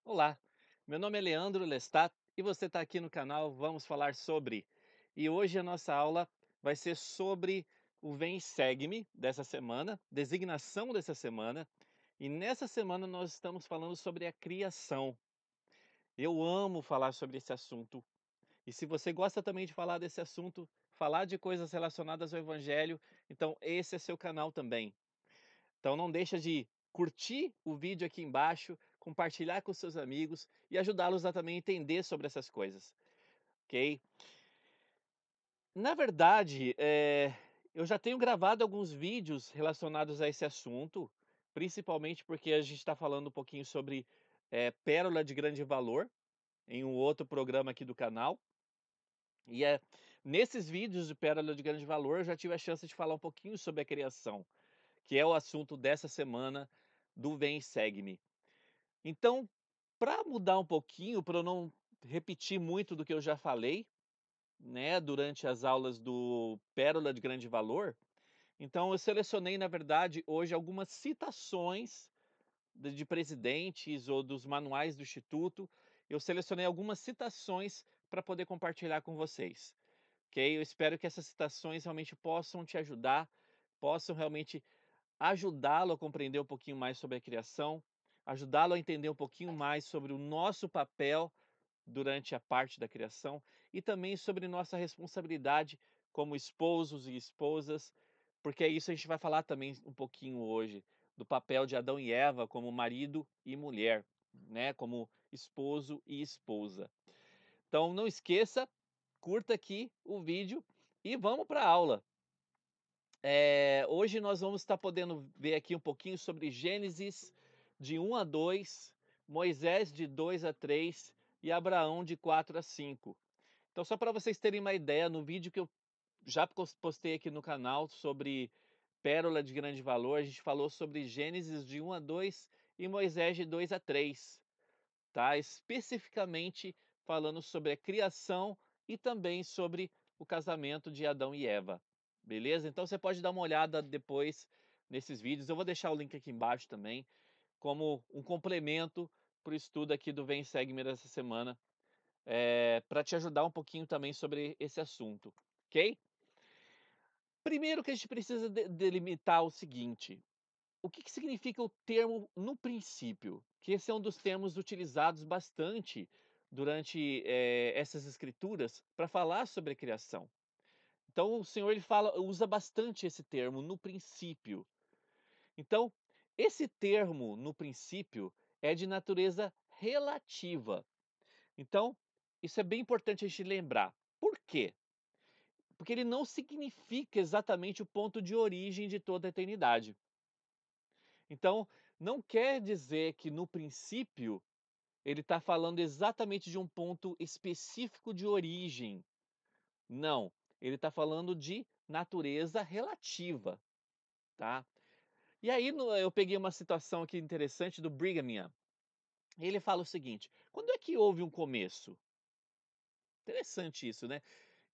Olá, meu nome é Leandro Lestat e você está aqui no canal Vamos Falar Sobre. E hoje a nossa aula vai ser sobre o Vem e Segue-me dessa semana, designação dessa semana. E nessa semana nós estamos falando sobre a criação. Eu amo falar sobre esse assunto. E se você gosta também de falar desse assunto, falar de coisas relacionadas ao Evangelho, então esse é seu canal também. Então não deixa de curtir o vídeo aqui embaixo, compartilhar com seus amigos e ajudá-los a também entender sobre essas coisas, ok? Na verdade, eu já tenho gravado alguns vídeos relacionados a esse assunto, principalmente porque a gente está falando um pouquinho sobre pérola de grande valor em um outro programa aqui do canal. E nesses vídeos de pérola de grande valor eu já tive a chance de falar um pouquinho sobre a criação, que é o assunto dessa semana do Vem e Segue-me. Então, para mudar um pouquinho, para eu não repetir muito do que eu já falei, né, durante as aulas do Pérola de Grande Valor, então eu selecionei, na verdade, hoje algumas citações de presidentes ou dos manuais do Instituto. Eu selecionei algumas citações para poder compartilhar com vocês, ok? Eu espero que essas citações realmente possam te ajudar, possam realmente ajudá-lo a compreender um pouquinho mais sobre a criação, ajudá-lo a entender um pouquinho mais sobre o nosso papel durante a parte da criação e também sobre nossa responsabilidade como esposos e esposas, porque é isso a gente vai falar também um pouquinho hoje, do papel de Adão e Eva como marido e mulher, né, como esposo e esposa. Então não esqueça, curta aqui o vídeo e vamos para a aula. Hoje nós vamos estar podendo ver aqui um pouquinho sobre Gênesis de 1 a 2, Moisés de 2 a 3 e Abraão de 4 a 5. Então, só para vocês terem uma ideia, no vídeo que eu já postei aqui no canal sobre pérola de grande valor, a gente falou sobre Gênesis de 1 a 2 e Moisés de 2 a 3, tá? Especificamente falando sobre a criação e também sobre o casamento de Adão e Eva, beleza? Então você pode dar uma olhada depois nesses vídeos, eu vou deixar o link aqui embaixo também, como um complemento para o estudo aqui do Vem e Segue-me dessa semana, para te ajudar um pouquinho também sobre esse assunto, ok? Primeiro que a gente precisa delimitar o seguinte: o que significa o termo "no princípio"? Que esse é um dos termos utilizados bastante durante, essas escrituras para falar sobre a criação. Então o Senhor ele usa bastante esse termo "no princípio". Então, esse termo "no princípio" é de natureza relativa. Então, isso é bem importante a gente lembrar. Por quê? Porque ele não significa exatamente o ponto de origem de toda a eternidade. Então, não quer dizer que no princípio ele está falando exatamente de um ponto específico de origem. Não, ele está falando de natureza relativa, tá? E aí eu peguei uma situação aqui interessante do Brigham Young. Ele fala o seguinte: quando é que houve um começo? Interessante isso, né?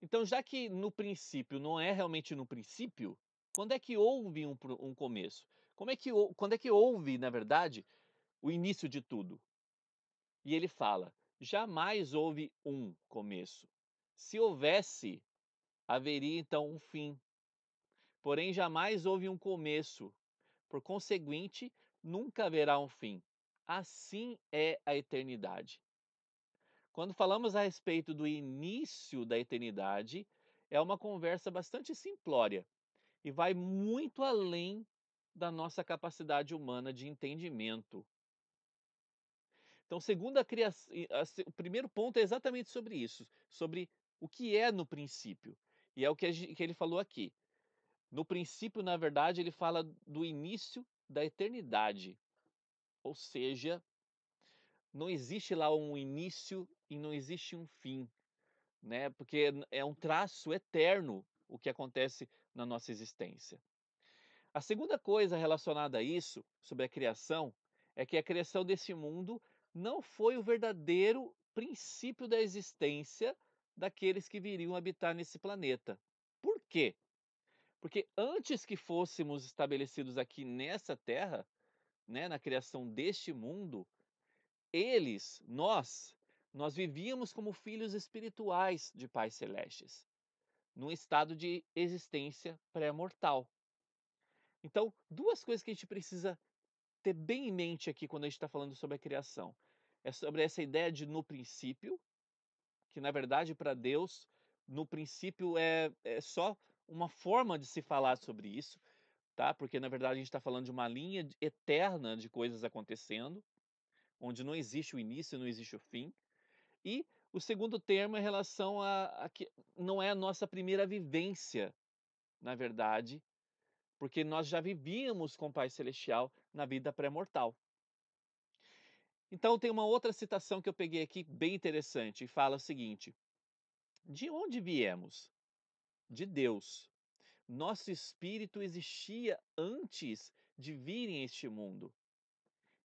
Então, já que no princípio não é realmente no princípio, quando é que houve um começo? Quando é que houve, na verdade, o início de tudo? E ele fala: jamais houve um começo. Se houvesse, haveria então um fim. Porém, jamais houve um começo. Por conseguinte, nunca haverá um fim. Assim é a eternidade. Quando falamos a respeito do início da eternidade, é uma conversa bastante simplória e vai muito além da nossa capacidade humana de entendimento. Então, segundo a criação, o primeiro ponto é exatamente sobre isso, sobre o que é no princípio. E é o que, que ele falou aqui. No princípio, na verdade, ele fala do início da eternidade. Ou seja, não existe lá um início e não existe um fim, né? Porque é um traço eterno o que acontece na nossa existência. A segunda coisa relacionada a isso, sobre a criação, é que a criação desse mundo não foi o verdadeiro princípio da existência daqueles que viriam habitar nesse planeta. Por quê? Porque antes que fôssemos estabelecidos aqui nessa terra, né, na criação deste mundo, Nós vivíamos como filhos espirituais de pais celestes, num estado de existência pré-mortal. Então, duas coisas que a gente precisa ter bem em mente aqui quando a gente está falando sobre a criação. É sobre essa ideia de no princípio, que na verdade para Deus, no princípio é só uma forma de se falar sobre isso, tá? Porque na verdade a gente está falando de uma linha eterna de coisas acontecendo, onde não existe o início, não existe o fim. E o segundo termo é em relação a que não é a nossa primeira vivência, na verdade, porque nós já vivíamos com o Pai Celestial na vida pré-mortal. Então tem uma outra citação que eu peguei aqui bem interessante e fala o seguinte: de onde viemos? De Deus. Nosso espírito existia antes de virem a este mundo.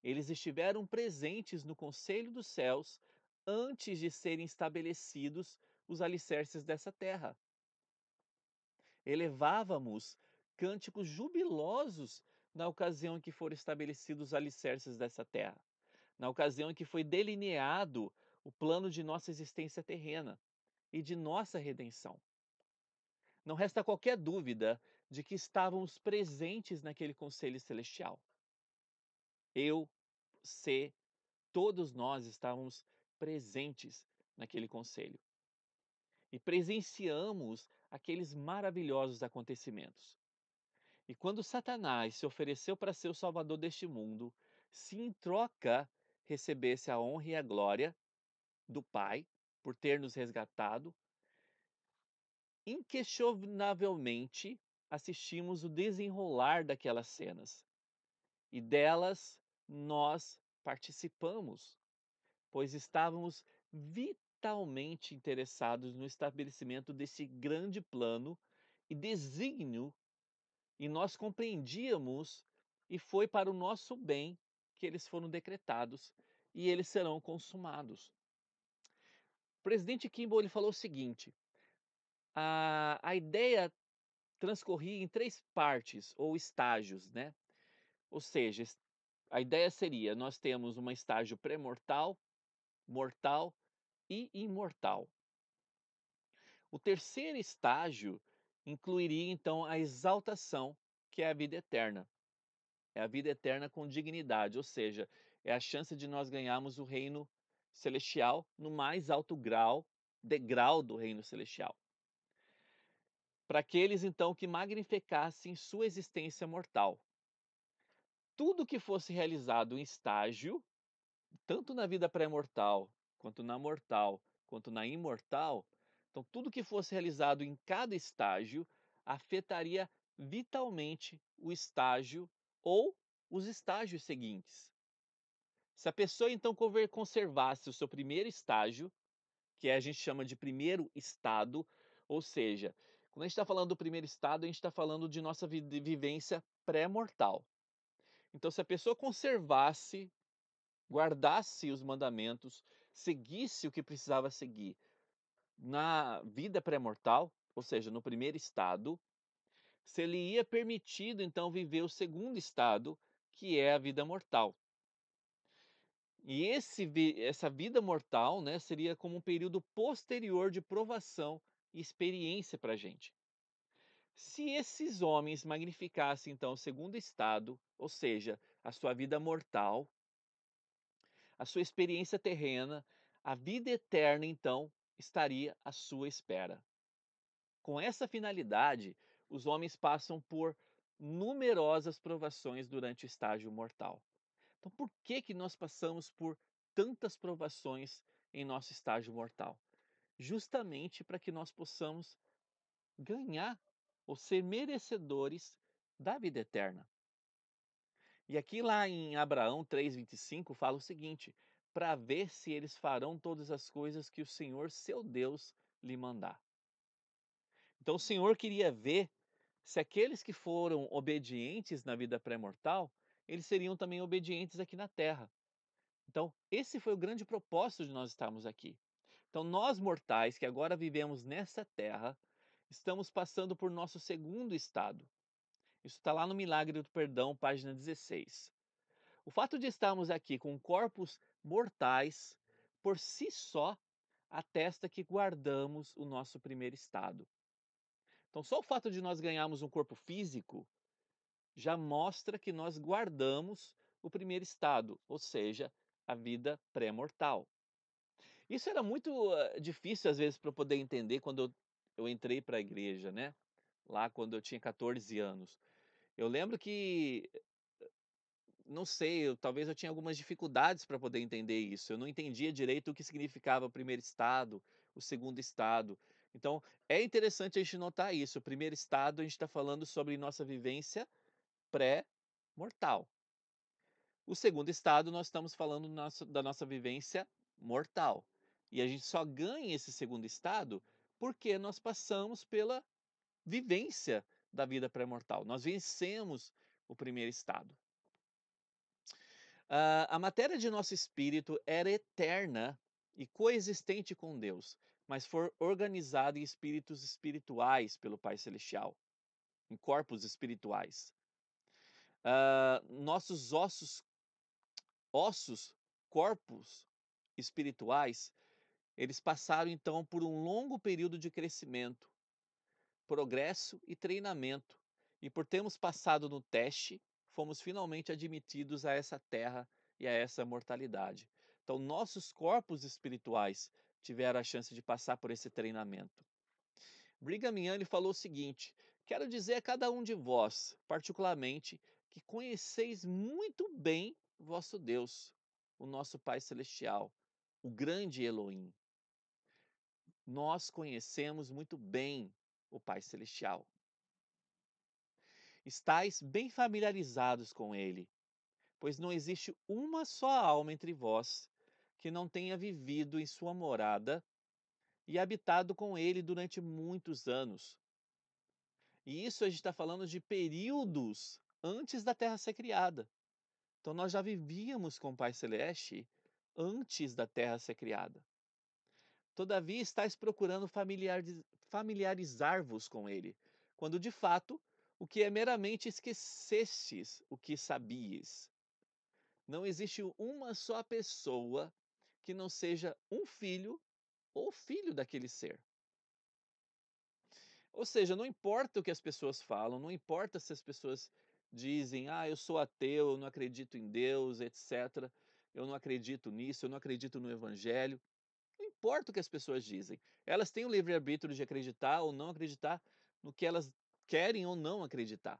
Eles estiveram presentes no conselho dos céus antes de serem estabelecidos os alicerces dessa terra. Elevávamos cânticos jubilosos na ocasião em que foram estabelecidos os alicerces dessa terra, na ocasião em que foi delineado o plano de nossa existência terrena e de nossa redenção. Não resta qualquer dúvida de que estávamos presentes naquele conselho celestial. Eu, você, todos nós estávamos presentes naquele conselho e presenciamos aqueles maravilhosos acontecimentos. E quando Satanás se ofereceu para ser o salvador deste mundo, se em troca recebesse a honra e a glória do Pai por ter nos resgatado, inquestionavelmente assistimos o desenrolar daquelas cenas e delas nós participamos, pois estávamos vitalmente interessados no estabelecimento desse grande plano e desígnio, e nós compreendíamos, e foi para o nosso bem que eles foram decretados e eles serão consumados. O presidente Kimball ele falou o seguinte: a ideia transcorria em três partes ou estágios, né? Ou seja, a ideia seria: nós temos um estágio pré-mortal, mortal e imortal. O terceiro estágio incluiria então a exaltação, que é a vida eterna. É a vida eterna com dignidade, ou seja, é a chance de nós ganharmos o reino celestial no mais alto degrau do reino celestial. Para aqueles então que magnificassem sua existência mortal. Tudo que fosse realizado em estágio, tanto na vida pré-mortal, quanto na mortal, quanto na imortal, então tudo que fosse realizado em cada estágio afetaria vitalmente o estágio ou os estágios seguintes. Se a pessoa então conservasse o seu primeiro estágio, que a gente chama de primeiro estado, ou seja, quando a gente está falando do primeiro estado, a gente está falando de nossa vivência pré-mortal. Então, se a pessoa conservasse, guardasse os mandamentos, seguisse o que precisava seguir na vida pré-mortal, ou seja, no primeiro estado, se ele ia permitido então viver o segundo estado, que é a vida mortal. E essa vida mortal, né, seria como um período posterior de provação e experiência para a gente. Se esses homens magnificassem então o segundo estado, ou seja, a sua vida mortal, a sua experiência terrena, a vida eterna então estaria à sua espera. Com essa finalidade, os homens passam por numerosas provações durante o estágio mortal. Então, por que que nós passamos por tantas provações em nosso estágio mortal? Justamente para que nós possamos ganhar ou ser merecedores da vida eterna. E aqui lá em Abraão 3:25 fala o seguinte: para ver se eles farão todas as coisas que o Senhor, seu Deus, lhe mandar. Então o Senhor queria ver se aqueles que foram obedientes na vida pré-mortal, eles seriam também obedientes aqui na terra. Então, esse foi o grande propósito de nós estarmos aqui. Então, nós mortais que agora vivemos nessa terra, estamos passando por nosso segundo estado. Isso está lá no Milagre do Perdão, página 16. O fato de estarmos aqui com corpos mortais, por si só, atesta que guardamos o nosso primeiro estado. Então, só o fato de nós ganharmos um corpo físico já mostra que nós guardamos o primeiro estado, ou seja, a vida pré-mortal. Isso era muito difícil às vezes para eu poder entender quando eu entrei para a igreja, né? Lá quando eu tinha 14 anos. Eu lembro que, não sei, talvez eu tinha algumas dificuldades para poder entender isso. Eu não entendia direito o que significava o primeiro estado, o segundo estado. Então, é interessante a gente notar isso. O primeiro estado, a gente está falando sobre nossa vivência pré-mortal. O segundo estado, nós estamos falando da nossa vivência mortal. E a gente só ganha esse segundo estado porque nós passamos pela vivência da vida pré-mortal. Nós vencemos o primeiro estado. A matéria de nosso espírito era eterna e coexistente com Deus, mas foi organizada em espíritos espirituais pelo Pai Celestial, em corpos espirituais. Nossos ossos, corpos espirituais, eles passaram então por um longo período de crescimento, progresso e treinamento. E por termos passado no teste, fomos finalmente admitidos a essa terra e a essa mortalidade. Então, nossos corpos espirituais tiveram a chance de passar por esse treinamento. Brigham Young falou o seguinte: quero dizer a cada um de vós, particularmente, que conheceis muito bem vosso Deus, o nosso Pai Celestial, o grande Elohim. Nós conhecemos muito bem o Pai Celestial. Estais bem familiarizados com ele, pois não existe uma só alma entre vós que não tenha vivido em sua morada e habitado com ele durante muitos anos. E isso a gente está falando de períodos antes da Terra ser criada. Então nós já vivíamos com o Pai Celeste antes da Terra ser criada. Todavia estáis procurando familiarizar-vos com ele, quando de fato o que é meramente esquecestes o que sabias. Não existe uma só pessoa que não seja um filho ou filho daquele ser. Ou seja, não importa o que as pessoas falam, não importa se as pessoas dizem, eu sou ateu, eu não acredito em Deus, etc. Eu não acredito nisso, eu não acredito no Evangelho. Não importa o que as pessoas dizem. Elas têm o livre-arbítrio de acreditar ou não acreditar no que elas querem ou não acreditar.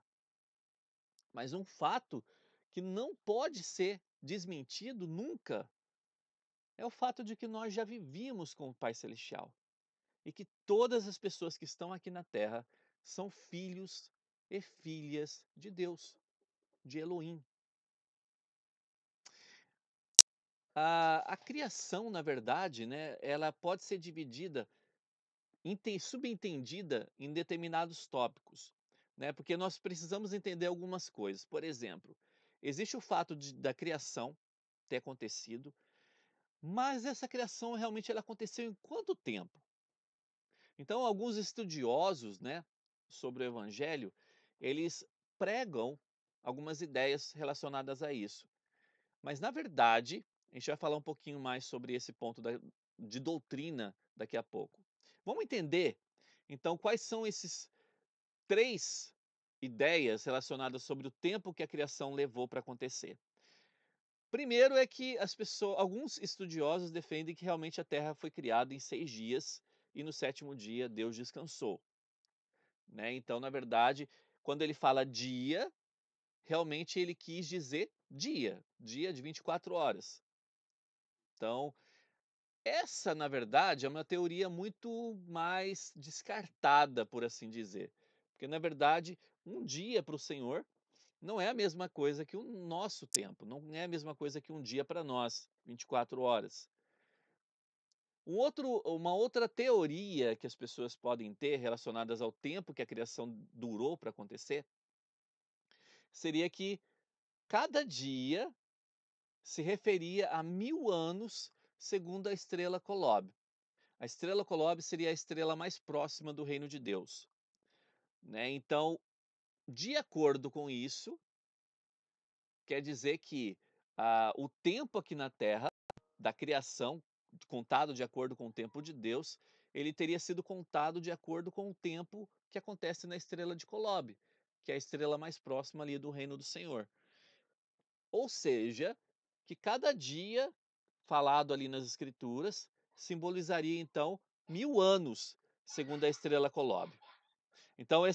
Mas um fato que não pode ser desmentido nunca é o fato de que nós já vivíamos com o Pai Celestial e que todas as pessoas que estão aqui na Terra são filhos e filhas de Deus, de Elohim. A criação, na verdade, né, ela pode ser dividida, subentendida em determinados tópicos, né, porque nós precisamos entender algumas coisas. Por exemplo, existe o fato da criação ter acontecido, mas essa criação realmente ela aconteceu em quanto tempo? Então, alguns estudiosos, né, sobre o evangelho, eles pregam algumas ideias relacionadas a isso. Mas, na verdade, a gente vai falar um pouquinho mais sobre esse ponto de doutrina daqui a pouco. Vamos entender, então, quais são esses três ideias relacionadas sobre o tempo que a criação levou para acontecer. Primeiro é que alguns estudiosos defendem que realmente a Terra foi criada em 6 dias e no sétimo dia Deus descansou. Né? Então, na verdade, quando ele fala dia, realmente ele quis dizer dia, dia de 24 horas. Então, essa, na verdade, é uma teoria muito mais descartada, por assim dizer. Porque, na verdade, um dia para o Senhor não é a mesma coisa que o nosso tempo, não é a mesma coisa que um dia para nós, 24 horas. Uma outra teoria que as pessoas podem ter relacionadas ao tempo que a criação durou para acontecer seria que cada dia se referia a 1000 anos, segundo a estrela Kolob. A estrela Kolob seria a estrela mais próxima do reino de Deus. Né? Então, de acordo com isso, quer dizer que o tempo aqui na Terra, da criação, contado de acordo com o tempo de Deus, ele teria sido contado de acordo com o tempo que acontece na estrela de Colobe, que é a estrela mais próxima ali do reino do Senhor. Ou seja, que cada dia falado ali nas escrituras simbolizaria então 1000 anos, segundo a estrela Colobe. Então